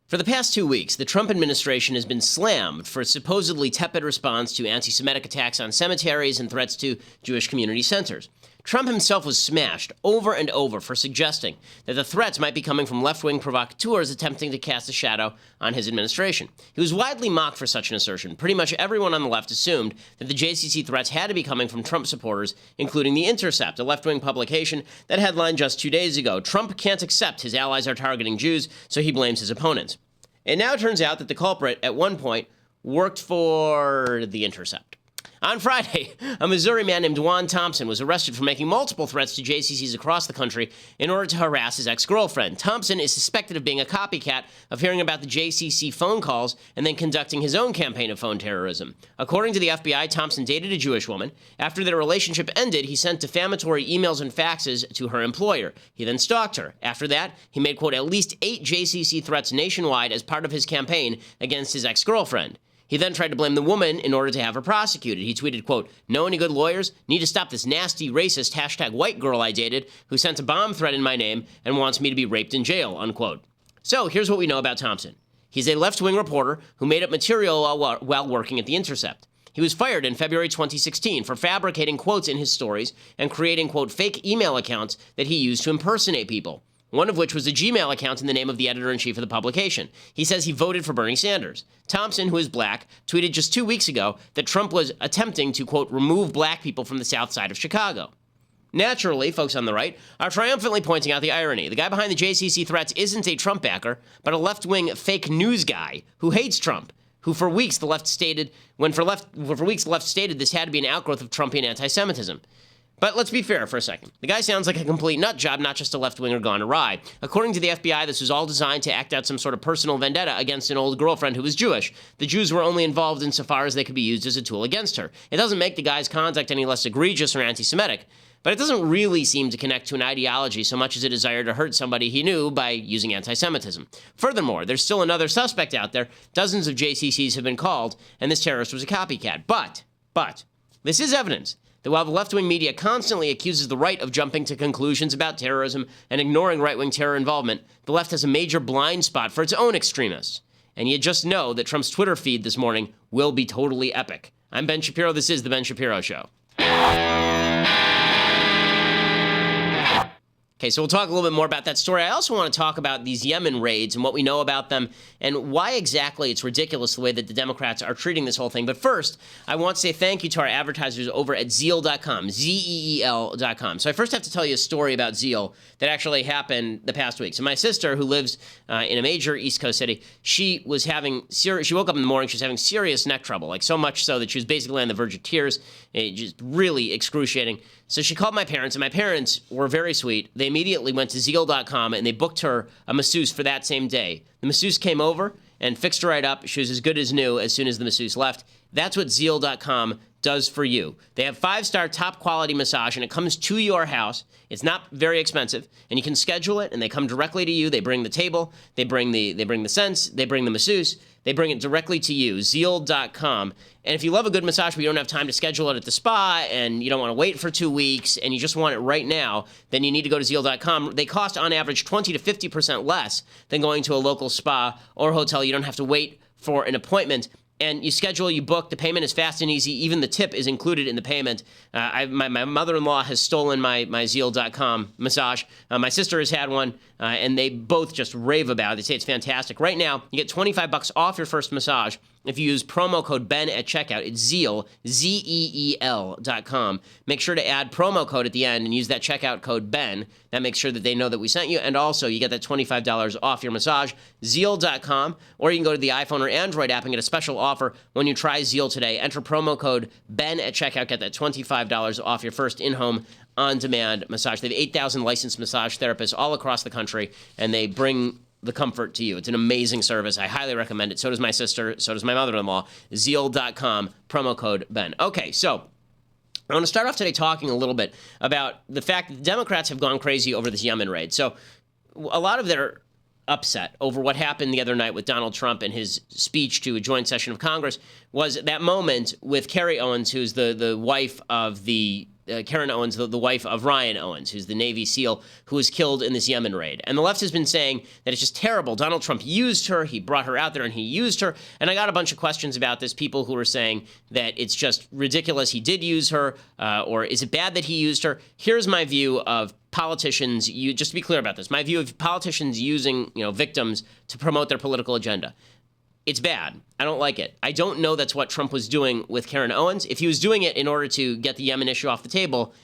For the past 2 weeks, the Trump administration has been slammed for its supposedly tepid response to anti-Semitic attacks on cemeteries and threats to Jewish community centers. Trump himself was smashed over and over for suggesting that the threats might be coming from left-wing provocateurs attempting to cast a shadow on his administration. He was widely mocked for such an assertion. Pretty much everyone on the left assumed that the JCC threats had to be coming from Trump supporters, including The Intercept, a left-wing publication that headlined just 2 days ago, "Trump can't accept his allies are targeting Jews, so he blames his opponents." It now turns out that the culprit, at one point, worked for The Intercept. On Friday, a Missouri man named Juan Thompson was arrested for making multiple threats to JCCs across the country in order to harass his ex-girlfriend. Thompson is suspected of being a copycat of hearing about the JCC phone calls and then conducting his own campaign of phone terrorism. According to the FBI, Thompson dated a Jewish woman. After their relationship ended, he sent defamatory emails and faxes to her employer. He then stalked her. After that, he made, quote, at least 8 JCC threats nationwide as part of his campaign against his ex-girlfriend. He then tried to blame the woman in order to have her prosecuted. He tweeted, quote, "Know any good lawyers? Need to stop this nasty, racist #white girl I dated who sent a bomb threat in my name and wants me to be raped in jail," unquote. So here's what we know about Thompson. He's a left-wing reporter who made up material while working at The Intercept. He was fired in February 2016 for fabricating quotes in his stories and creating, quote, fake email accounts that he used to impersonate people. One of which was a Gmail account in the name of the editor-in-chief of the publication. He says he voted for Bernie Sanders. Thompson, who is black, tweeted just 2 weeks ago that Trump was attempting to, quote, remove black people from the south side of Chicago. Naturally, folks on the right are triumphantly pointing out the irony. The guy behind the JCC threats isn't a Trump backer, but a left-wing fake news guy who hates Trump, who for weeks the left stated this had to be an outgrowth of Trumpian anti-Semitism. But let's be fair for a second. The guy sounds like a complete nut job, not just a left-winger gone awry. According to the FBI, this was all designed to act out some sort of personal vendetta against an old girlfriend who was Jewish. The Jews were only involved insofar as they could be used as a tool against her. It doesn't make the guy's conduct any less egregious or anti-Semitic, but it doesn't really seem to connect to an ideology so much as a desire to hurt somebody he knew by using anti-Semitism. Furthermore, there's still another suspect out there. Dozens of JCCs have been called, and this terrorist was a copycat. But, this is evidence that while the left-wing media constantly accuses the right of jumping to conclusions about terrorism and ignoring right-wing terror involvement, the left has a major blind spot for its own extremists. And you just know that Trump's Twitter feed this morning will be totally epic. I'm Ben Shapiro. This is The Ben Shapiro Show. Okay, so we'll talk a little bit more about that story. I also want to talk about these Yemen raids and what we know about them and why exactly it's ridiculous the way that the Democrats are treating this whole thing. But first, I want to say thank you to our advertisers over at Zeal.com, Zeel.com. So I first have to tell you a story about Zeal that actually happened the past week. So my sister, who lives in a major East Coast city, she woke up in the morning, she was having serious neck trouble, like so much so that she was basically on the verge of tears, just really excruciating. So she called my parents, and my parents were very sweet. They immediately went to Zeal.com, and they booked her a masseuse for that same day. The masseuse came over and fixed her right up. She was as good as new as soon as the masseuse left. That's what Zeal.com does for you. They have 5-star top-quality massage, and it comes to your house. It's not very expensive, and you can schedule it, and they come directly to you. They bring the table, they bring the scents, they bring the masseuse, they bring it directly to you, Zeal.com. And if you love a good massage but you don't have time to schedule it at the spa and you don't want to wait for 2 weeks and you just want it right now, then you need to go to Zeal.com. They cost on average 20 to 50% less than going to a local spa or hotel. You don't have to wait for an appointment. And you schedule, you book, the payment is fast and easy. Even the tip is included in the payment. My mother-in-law has stolen my Zeal.com massage. My sister has had one, and they both just rave about it. They say it's fantastic. Right now, you get $25 off your first massage if you use promo code BEN at checkout. It's Zeal, Zeel.com. Make sure to add promo code at the end and use that checkout code BEN. That makes sure that they know that we sent you. And also, you get that $25 off your massage, Zeal.com. Or you can go to the iPhone or Android app and get a special offer when you try Zeal today. Enter promo code BEN at checkout. Get that $25 off your first in-home on-demand massage. They have 8,000 licensed massage therapists all across the country, and they bring the comfort to you. It's an amazing service. I highly recommend it. So does my sister. So does my mother-in-law. Zeal.com, promo code BEN. Okay, so I want to start off today talking a little bit about the fact that the Democrats have gone crazy over this Yemen raid. So a lot of their upset over what happened the other night with Donald Trump and his speech to a joint session of Congress was that moment with Carrie Owens, who's the wife of the Karen Owens, the wife of Ryan Owens, who's the Navy SEAL who was killed in this Yemen raid. And the left has been saying that it's just terrible. Donald Trump used her. He brought her out there and he used her. And I got a bunch of questions about this. People who were saying that it's just ridiculous he did use her, or is it bad that he used her? Here's my view of politicians, just to be clear about this, my view of politicians using victims to promote their political agenda. It's bad. I don't like it. I don't know that's what Trump was doing with Karen Owens. If he was doing it in order to get the Yemen issue off the table,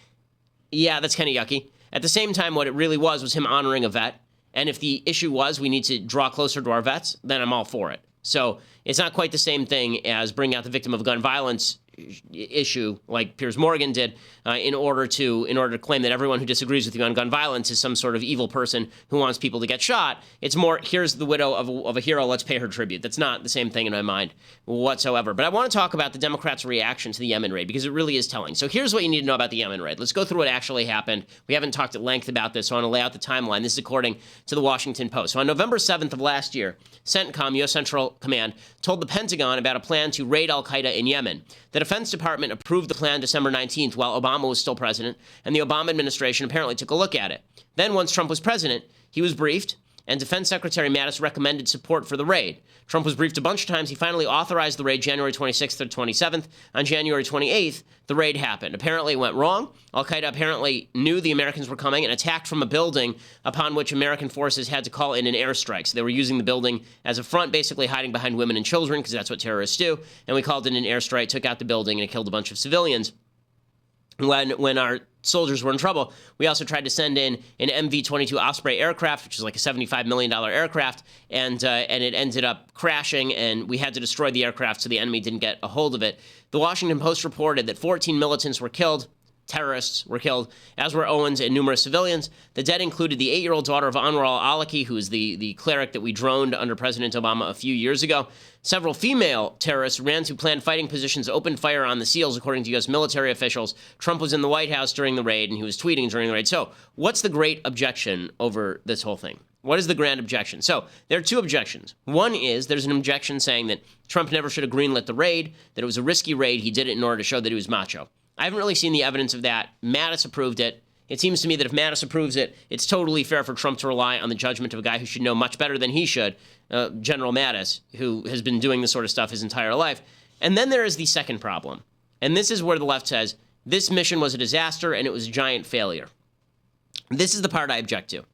yeah, that's kind of yucky. At the same time, what it really was him honoring a vet. And if the issue was we need to draw closer to our vets, then I'm all for it. So it's not quite the same thing as bringing out the victim of gun violence issue like Piers Morgan did in order to claim that everyone who disagrees with you on gun violence is some sort of evil person who wants people to get shot. It's more, here's the widow of a hero, let's pay her tribute. That's not the same thing in my mind whatsoever. But I want to talk about the Democrats' reaction to the Yemen raid because it really is telling. So here's what you need to know about the Yemen raid. Let's go through what actually happened. We haven't talked at length about this, so I want to lay out the timeline. This is according to the Washington Post. So on November 7th of last year, CENTCOM, U.S. Central Command, told the Pentagon about a plan to raid al-Qaeda in Yemen. The Defense Department approved the plan December 19th while Obama was still president, and the Obama administration apparently took a look at it. Then, once Trump was president, he was briefed, and Defense Secretary Mattis recommended support for the raid. Trump was briefed a bunch of times. He finally authorized the raid January 26th or 27th. On January 28th, the raid happened. Apparently, it went wrong. Al-Qaeda apparently knew the Americans were coming and attacked from a building upon which American forces had to call in an airstrike. So they were using the building as a front, basically hiding behind women and children, because that's what terrorists do. And we called in an airstrike, took out the building, and it killed a bunch of civilians. When our soldiers were in trouble, we also tried to send in an MV-22 Osprey aircraft, which is like a $75 million aircraft, and it ended up crashing, and we had to destroy the aircraft so the enemy didn't get a hold of it. The Washington Post reported that 14 militants were killed. Terrorists were killed, as were Owens and numerous civilians. The dead included the 8-year-old daughter of Anwar al-Awlaki, who is the cleric that we droned under President Obama a few years ago. Several female terrorists ran to planned fighting positions, opened fire on the SEALs, according to U.S. military officials. Trump was in the White House during the raid, and he was tweeting during the raid. So what's the great objection over this whole thing? What is the grand objection? So there are two objections. One is there's an objection saying that Trump never should have greenlit the raid, that it was a risky raid. He did it in order to show that he was macho. I haven't really seen the evidence of that. Mattis approved it. It seems to me that if Mattis approves it, it's totally fair for Trump to rely on the judgment of a guy who should know much better than he should, General Mattis, who has been doing this sort of stuff his entire life. And then there is the second problem. And this is where the left says, this mission was a disaster and it was a giant failure. This is the part I object to.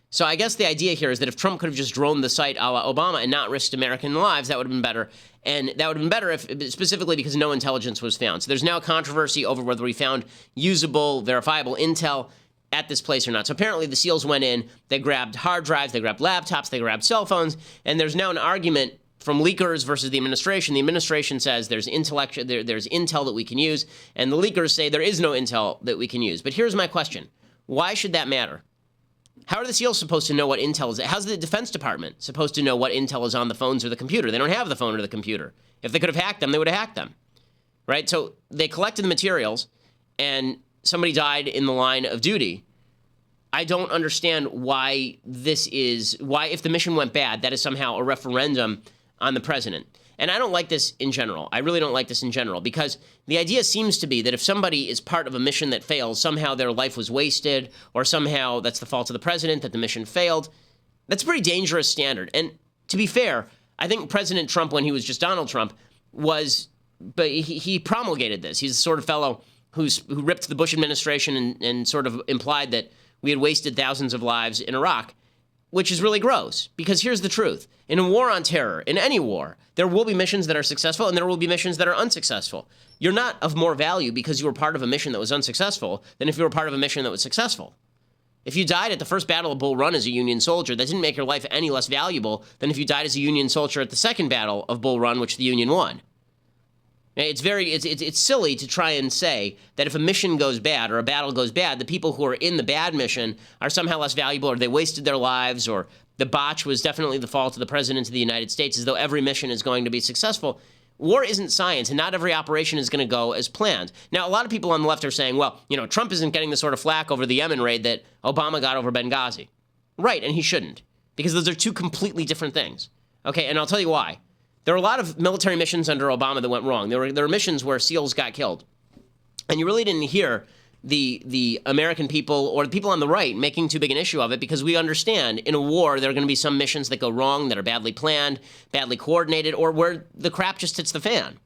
So I guess the idea here is that if Trump could have just droned the site a la Obama and not risked American lives, that would have been better. And that would have been better if, specifically because no intelligence was found. So there's now controversy over whether we found usable, verifiable intel at this place or not. So apparently the SEALs went in, they grabbed hard drives, they grabbed laptops, they grabbed cell phones, and there's now an argument from leakers versus the administration. The administration says there's intel that we can use, and the leakers say there is no intel that we can use. But here's my question. Why should that matter? How are the SEALs supposed to know what intel is? How's the Defense Department supposed to know what intel is on the phones or the computer? They don't have the phone or the computer. If they could have hacked them, they would have hacked them, right? So they collected the materials, and somebody died in the line of duty. I don't understand why if the mission went bad, that is somehow a referendum on the president. And I don't like this in general. I really don't like this in general, because the idea seems to be that if somebody is part of a mission that fails, somehow their life was wasted, or somehow that's the fault of the president that the mission failed. That's a pretty dangerous standard. And to be fair, I think President Trump, when he was just Donald Trump, he promulgated this. He's the sort of fellow who ripped the Bush administration and sort of implied that we had wasted thousands of lives in Iraq, which is really gross, because here's the truth. In a war on terror, in any war, there will be missions that are successful and there will be missions that are unsuccessful. You're not of more value because you were part of a mission that was unsuccessful than if you were part of a mission that was successful. If you died at the first Battle of Bull Run as a Union soldier, that didn't make your life any less valuable than if you died as a Union soldier at the second Battle of Bull Run, which the Union won. It's silly to try and say that if a mission goes bad or a battle goes bad, the people who are in the bad mission are somehow less valuable, or they wasted their lives, or the botch was definitely the fault of the President of the United States, as though every mission is going to be successful. War isn't science, and not every operation is going to go as planned. Now, a lot of people on the left are saying, well, Trump isn't getting the sort of flack over the Yemen raid that Obama got over Benghazi. Right, and he shouldn't, because those are two completely different things. Okay, and I'll tell you why. There were a lot of military missions under Obama that went wrong. There were missions where SEALs got killed. And you really didn't hear the American people or the people on the right making too big an issue of it, because we understand in a war there are going to be some missions that go wrong, that are badly planned, badly coordinated, or where the crap just hits the fan.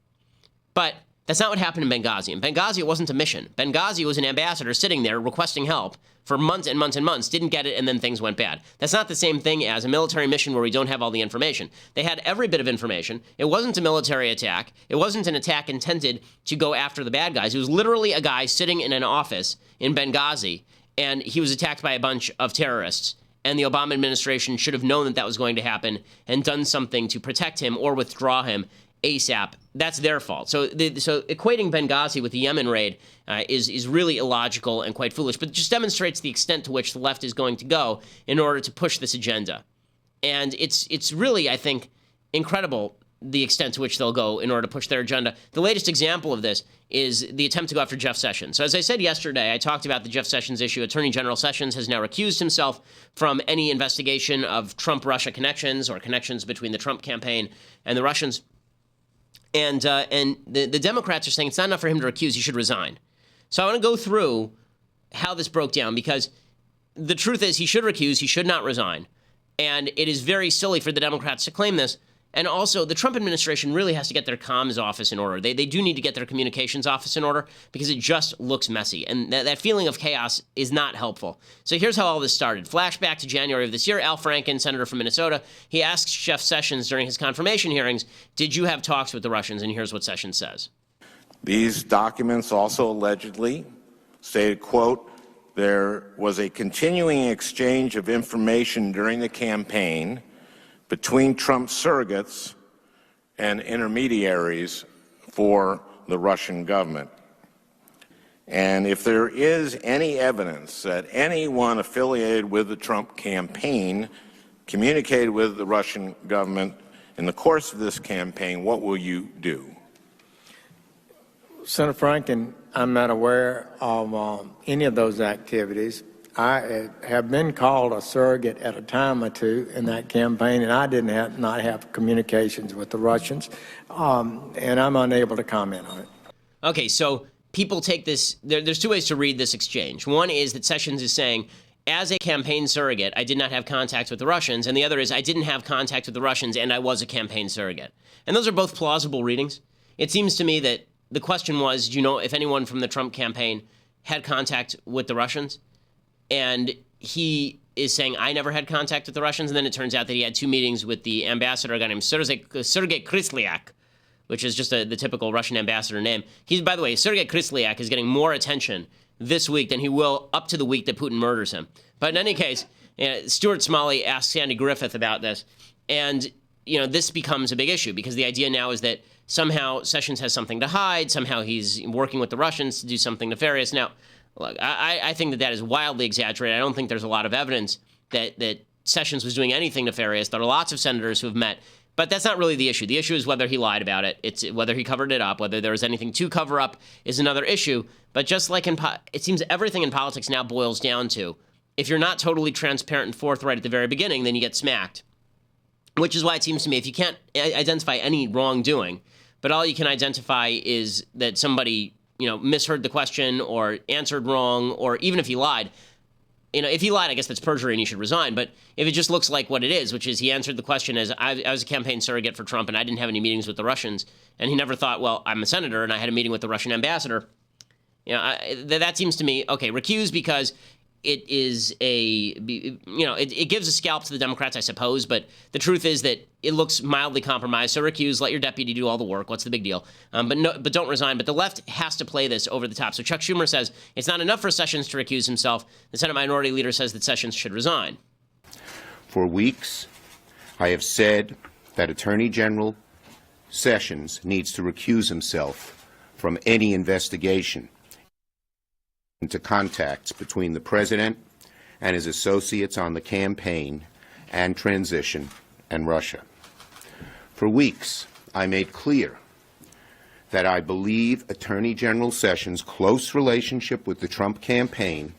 But that's not what happened in Benghazi. In Benghazi, it wasn't a mission. Benghazi was an ambassador sitting there requesting help for months and months and months, didn't get it, and then things went bad. That's not the same thing as a military mission where we don't have all the information. They had every bit of information. It wasn't a military attack. It wasn't an attack intended to go after the bad guys. It was literally a guy sitting in an office in Benghazi, and he was attacked by a bunch of terrorists. And the Obama administration should have known that that was going to happen and done something to protect him or withdraw him ASAP. That's their fault. So equating Benghazi with the Yemen raid is really illogical and quite foolish, but it just demonstrates the extent to which the left is going to go in order to push this agenda. And it's really, I think, incredible the extent to which they'll go in order to push their agenda. The latest example of this is the attempt to go after Jeff Sessions. So as I said yesterday, I talked about the Jeff Sessions issue. Attorney General Sessions has now recused himself from any investigation of Trump-Russia connections or connections between the Trump campaign and the Russians. And the Democrats are saying it's not enough for him to recuse, he should resign. So I want to go through how this broke down, because the truth is he should recuse, he should not resign. And it is very silly for the Democrats to claim this. And also, the Trump administration really has to get their comms office in order. They do need to get their communications office in order, because it just looks messy. And that feeling of chaos is not helpful. So here's how all this started. Flashback to January of this year. Al Franken, senator from Minnesota, he asks Jeff Sessions during his confirmation hearings, did you have talks with the Russians? And here's what Sessions says. These documents also allegedly stated, quote, there was a continuing exchange of information during the campaign between Trump surrogates and intermediaries for the Russian government. And if there is any evidence that anyone affiliated with the Trump campaign communicated with the Russian government in the course of this campaign, what will you do? Senator Franken, I'm not aware of any of those activities. I have been called a surrogate at a time or two in that campaign, and I not have communications with the Russians, and I'm unable to comment on it. Okay, so people take this, there's two ways to read this exchange. One is that Sessions is saying, as a campaign surrogate, I did not have contact with the Russians, and the other is I didn't have contact with the Russians and I was a campaign surrogate. And those are both plausible readings. It seems to me that the question was, do you know if anyone from the Trump campaign had contact with the Russians? And he is saying, I never had contact with the Russians. And then it turns out that he had two meetings with the ambassador, a guy named Sergei Kislyak, which is just the typical Russian ambassador name. By the way, Sergei Kislyak is getting more attention this week than he will up to the week that Putin murders him. But in any case, Stuart Smalley asked Sandy Griffith about this. And, this becomes a big issue, because the idea now is that somehow Sessions has something to hide. Somehow he's working with the Russians to do something nefarious. Now, look, I think that is wildly exaggerated. I don't think there's a lot of evidence that Sessions was doing anything nefarious. There are lots of senators who have met, but that's not really the issue. The issue is whether he lied about it. It's whether he covered it up. Whether there was anything to cover up is another issue. But just like it seems everything in politics now boils down to, if you're not totally transparent and forthright at the very beginning, then you get smacked. Which is why it seems to me if you can't identify any wrongdoing, but all you can identify is that somebody misheard the question or answered wrong, or even if he lied, if he lied, I guess that's perjury and he should resign. But if it just looks like what it is, which is he answered the question as I was a campaign surrogate for Trump and I didn't have any meetings with the Russians, and he never thought, well, I'm a senator and I had a meeting with the Russian ambassador, that seems to me, okay, recuse because it is it gives a scalp to the Democrats, I suppose, but the truth is that it looks mildly compromised. So recuse, let your deputy do all the work. What's the big deal? But don't resign. But the left has to play this over the top. So Chuck Schumer says it's not enough for Sessions to recuse himself. The Senate Minority Leader says that Sessions should resign. For weeks, I have said that Attorney General Sessions needs to recuse himself from any investigation into contacts between the President and his associates on the campaign and transition and Russia. For weeks, I made clear that I believe Attorney General Sessions' close relationship with the Trump campaign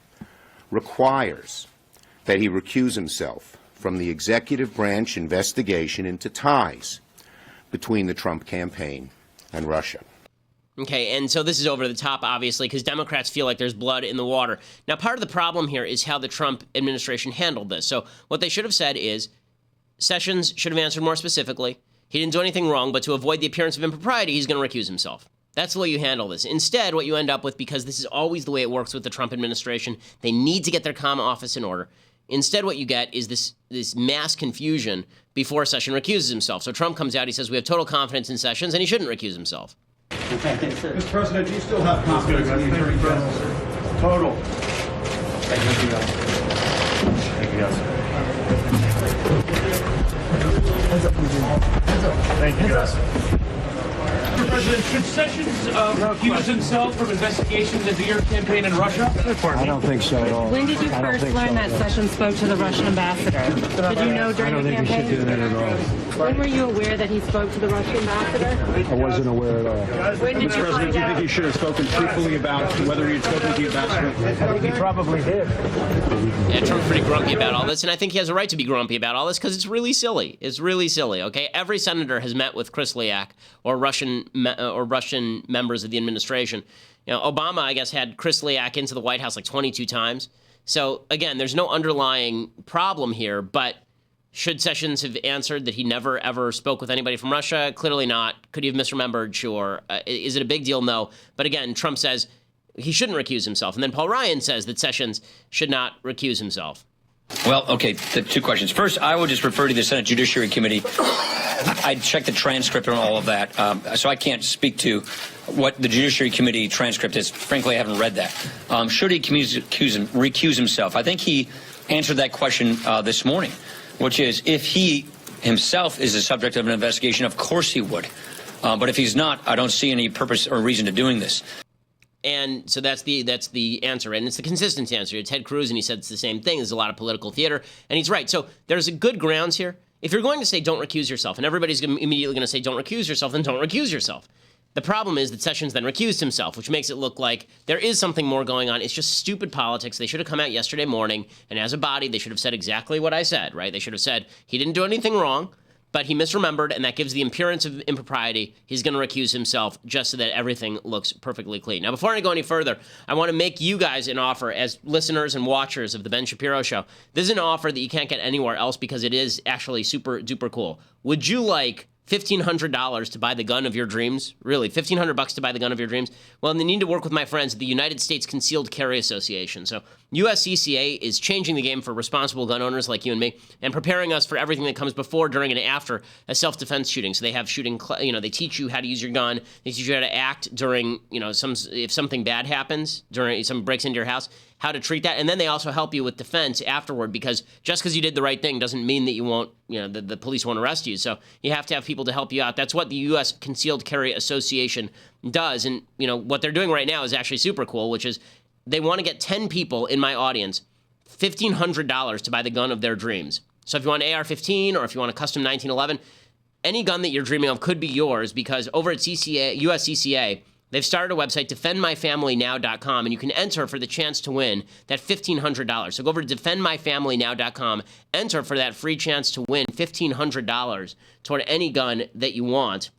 requires that he recuse himself from the executive branch investigation into ties between the Trump campaign and Russia. Okay, and so this is over the top, obviously, because Democrats feel like there's blood in the water. Now, part of the problem here is how the Trump administration handled this. So what they should have said is Sessions should have answered more specifically. He didn't do anything wrong, but to avoid the appearance of impropriety, he's going to recuse himself. That's the way you handle this. Instead, what you end up with, because this is always the way it works with the Trump administration, they need to get their comm office in order. Instead, what you get is this mass confusion before Sessions recuses himself. So Trump comes out, he says we have total confidence in Sessions, and he shouldn't recuse himself. Mr. President, do you still have confidence in the Attorney General? Total. Thank you, guys. Thank you, guys. Thank you, guys. Mr. President, should Sessions recuse himself from investigations into your campaign in Russia? I don't think so at all. When did you first learn that Sessions spoke to the Russian ambassador? Did you know during the campaign? I don't think he should do that at all. When were you aware that he spoke to the Russian ambassador? I wasn't aware at all. When did Mr. you President, find do you think out? he should have spoken truthfully about whether he had spoken to the ambassador? I think he probably did. Yeah, Trump's pretty grumpy about all this, and I think he has a right to be grumpy about all this because it's really silly. It's really silly, okay? Every senator has met with Kislyak or Russian members of the administration. You know, Obama, I guess, had Kislyak into the White House like 22 times. So, again, there's no underlying problem here, but should Sessions have answered that he never, ever spoke with anybody from Russia? Clearly not. Could he have misremembered? Sure. Is it a big deal? No. But again, Trump says he shouldn't recuse himself. And then Paul Ryan says that Sessions should not recuse himself. Well, okay, two questions. First, I would just refer to the Senate Judiciary Committee. I checked the transcript on all of that, so I can't speak to what the Judiciary Committee transcript is. Frankly, I haven't read that. Should he recuse himself? I think he answered that question this morning, which is if he himself is the subject of an investigation, of course he would. But if he's not, I don't see any purpose or reason to doing this. And so that's the answer, and it's the consistent answer. Ted Cruz, and he said it's the same thing. There's a lot of political theater, and he's right. So there's a good grounds here. If you're going to say don't recuse yourself, and everybody's immediately going to say don't recuse yourself, then don't recuse yourself. The problem is that Sessions then recused himself, which makes it look like there is something more going on. It's just stupid politics. They should have come out yesterday morning, and as a body, they should have said exactly what I said, right? They should have said he didn't do anything wrong, but he misremembered, and that gives the appearance of impropriety. He's going to recuse himself just so that everything looks perfectly clean. Now, before I go any further, I want to make you guys an offer as listeners and watchers of The Ben Shapiro Show. This is an offer that you can't get anywhere else because it is actually super duper cool. Would you like $1,500 to buy the gun of your dreams? Really, $1,500 to buy the gun of your dreams? Well, they need to work with my friends at the United States Concealed Carry Association. So USCCA is changing the game for responsible gun owners like you and me and preparing us for everything that comes before, during, and after a self-defense shooting. So they have shooting, they teach you how to use your gun. They teach you how to act during, if something bad happens, during someone breaks into your house, how to treat that. And then they also help you with defense afterward, because just because you did the right thing doesn't mean that you won't, the police won't arrest you. So you have to have people to help you out. That's what the U.S. Concealed Carry Association does. And, what they're doing right now is actually super cool, which is they want to get 10 people in my audience $1,500 to buy the gun of their dreams. So if you want an AR-15 or if you want a custom 1911, any gun that you're dreaming of could be yours, because over at USCCA, they've started a website, defendmyfamilynow.com, and you can enter for the chance to win that $1,500. So go over to defendmyfamilynow.com, enter for that free chance to win $1,500 toward any gun that you want.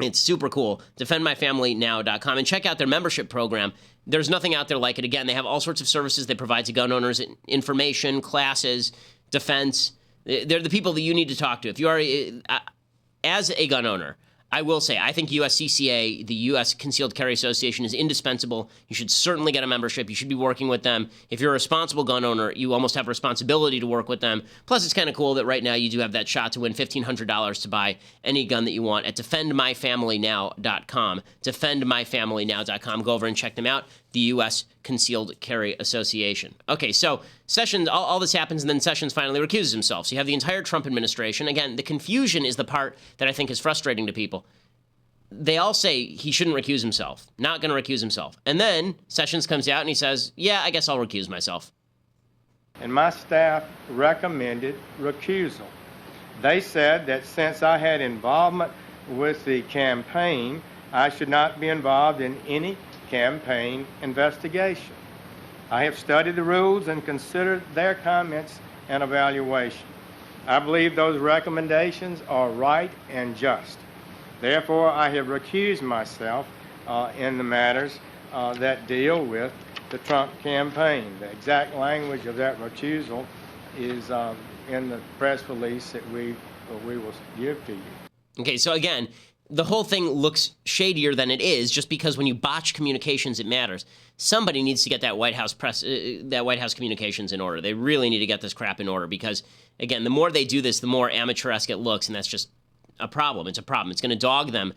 It's super cool. Defendmyfamilynow.com, and check out their membership program. There's nothing out there like it. Again, they have all sorts of services they provide to gun owners: information, classes, defense. They're the people that you need to talk to. If you are, as a gun owner, I will say, I think USCCA, the U.S. Concealed Carry Association, is indispensable. You should certainly get a membership. You should be working with them. If you're a responsible gun owner, you almost have a responsibility to work with them. Plus, it's kind of cool that right now you do have that shot to win $1,500 to buy any gun that you want at defendmyfamilynow.com. Defendmyfamilynow.com. Go over and check them out. The U.S. Concealed Carry Association. Okay, so Sessions, all this happens, and then Sessions finally recuses himself. So you have the entire Trump administration. Again, the confusion is the part that I think is frustrating to people. They all say he shouldn't recuse himself, not going to recuse himself. And then Sessions comes out and he says, yeah, I guess I'll recuse myself. And my staff recommended recusal. They said that since I had involvement with the campaign, I should not be involved in any campaign investigation. I have studied the rules and considered their comments and evaluation. I believe those recommendations are right and just. Therefore, I have recused myself in the matters that deal with the Trump campaign. The exact language of that recusal is in the press release that we will give to you. Okay, so again, the whole thing looks shadier than it is just because when you botch communications, it matters. Somebody needs to get that White House communications in order. They really need to get this crap in order because, again, the more they do this, the more amateuresque it looks, and that's just a problem. It's a problem. It's going to dog them.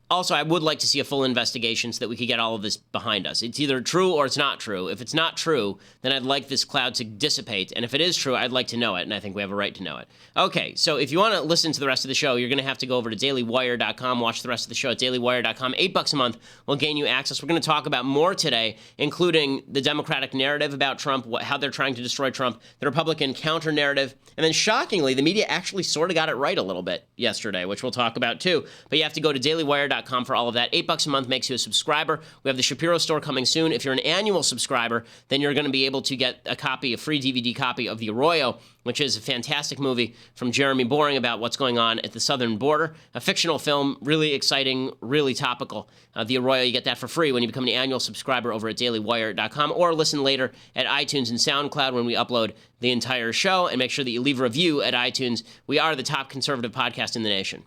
Also, I would like to see a full investigation so that we could get all of this behind us. It's either true or it's not true. If it's not true, then I'd like this cloud to dissipate. And if it is true, I'd like to know it, and I think we have a right to know it. Okay, so if you want to listen to the rest of the show, you're going to have to go over to dailywire.com, watch the rest of the show at dailywire.com. $8 a month will gain you access. We're going to talk about more today, including the Democratic narrative about Trump, how they're trying to destroy Trump, the Republican counter-narrative, and then shockingly, the media actually sort of got it right a little bit yesterday, which we'll talk about too. But you have to go to dailywire.com for all of that. $8 a month makes you a subscriber. We have the Shapiro store coming soon. If you're an annual subscriber, then you're going to be able to get a free DVD copy of The Arroyo, which is a fantastic movie from Jeremy Boring about what's going on at the southern border. A fictional film, really exciting, really topical. The Arroyo, you get that for free when you become an annual subscriber over at dailywire.com, or listen later at iTunes and SoundCloud when we upload the entire show, and make sure that you leave a review at iTunes. We are the top conservative podcast in the nation.